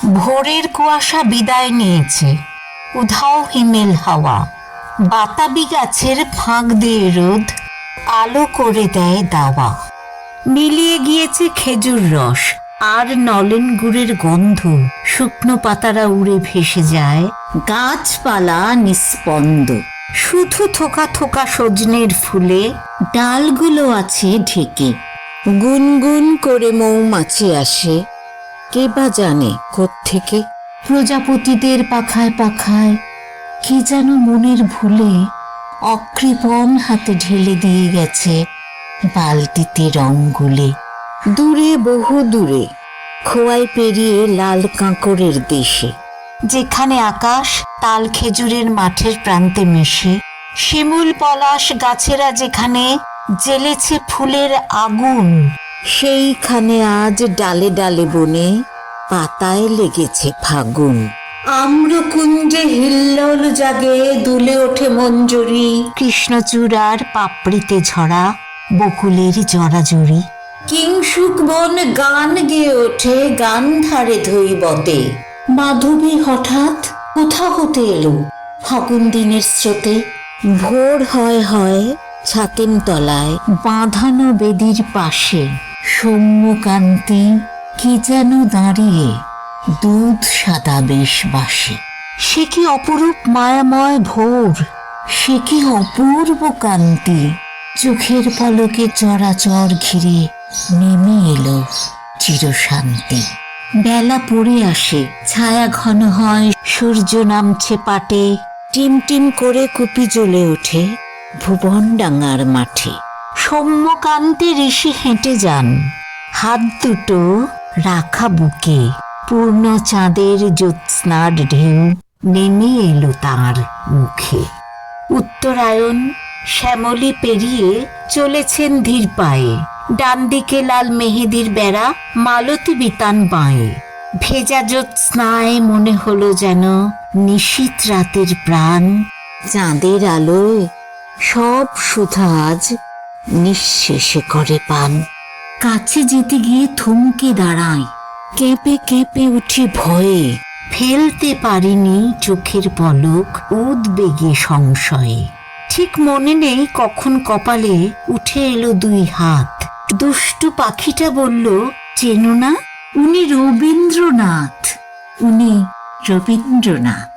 ভোরের কুয়াশা বিদায় নিয়েছে, উধাও হিমেল হাওয়া। বাতাবি গাছের ফাঁক দিয়ে রোদ আলো করে দেয় দাওয়া। মিলিয়ে গিয়েছে খেজুর রস আর নলেন গুড়ের গন্ধ। শুকনো পাতারা উড়ে ভেসে যায়, গাছপালা নিস্পন্দ। শুধু থোকা থোকা সজনের ফুলে ডালগুলো আছে ঢেকে। গুনগুন করে মৌমাছি আসে, কে বা জানে কোত্থেকে। প্রজাপতিদের পাখায় পাখায় কি যেন মনের ভুলে অকৃপণ হাতে ঢেলে দিয়ে গেছে বালতিতে রং গুলে। দূরে বহু দূরে খোয়াই পেরিয়ে লাল কাঁকড়ের দেশে, যেখানে আকাশ তাল খেজুরের মাঠের প্রান্তে মিশে। শিমুল পলাশ গাছেরা যেখানে জ্বেলেছে ফুলের আগুন, সেইখানে আজ ডালে ডালে বনে পাতায় লেগেছে ফাগুন। আম্রকুঞ্জে হিল্লোল জাগে, দুলে ওঠে মঞ্জরি। কৃষ্ণচূড়ার পাপড়িতে ঝরা বকুলের জড়াজড়ি। কিংসুক বন গান গেয়ে ওঠে গান্ধারে ধৈবতে। মাধবী হঠাৎ কোথা হতে এলো ফাগুন দিনের স্রোতে। ভোর হয় হয় ছাতিম তলায় বাঁধানো বেদির পাশে। সৌম্যকান্তি কি যেন দাঁড়িয়ে দুধ সাদা বেশ বাসে। সে কি অপরূপ মায়াময় ভোর, সে কি অপূর্ব কান্তি। চোখের পলকে চরাচর ঘিরে নেমে এলো চিরশান্তি। বেলা পড়ে আসে, ছায়া ঘন হয়, সূর্য নামছে পাটে। টিম টিম করে কুপি জ্বলে ওঠে ভুবনডাঙ্গার মাঠে। সৌম্যকান্তি ঋষি হেঁটে যান, হাত দুটো রাখা বুকে। পূর্ণ চাঁদের জ্যোৎস্নার ঢেউ নেমে এলো তাঁর মুখে। উত্তরায়ণ শ্যামলি পেরিয়ে চলেছেন ধীর পায়ে। ডান দিকে লাল মেহেদির বেড়া, মালতী বিতান বাঁয়ে। ভেজা জ্যোৎস্নায় মনে হলো যেন নিশীথ রাতের প্রাণ। চাঁদের আলোয় সব সুধা আজ নিঃশেষে করে পান। কাছে যেতে গিয়ে থমকে দাঁড়ায়, কেঁপে কেঁপে উঠি ভয়ে। ফেলতে পারিনি চোখের পলক উদ্বেগে সংশয়ে। ঠিক মনে নেই কখন কপালে উঠে এলো দুই হাত। দুষ্টু পাখিটা বলল, চেনো না? উনি রবীন্দ্রনাথ, উনি রবীন্দ্রনাথ।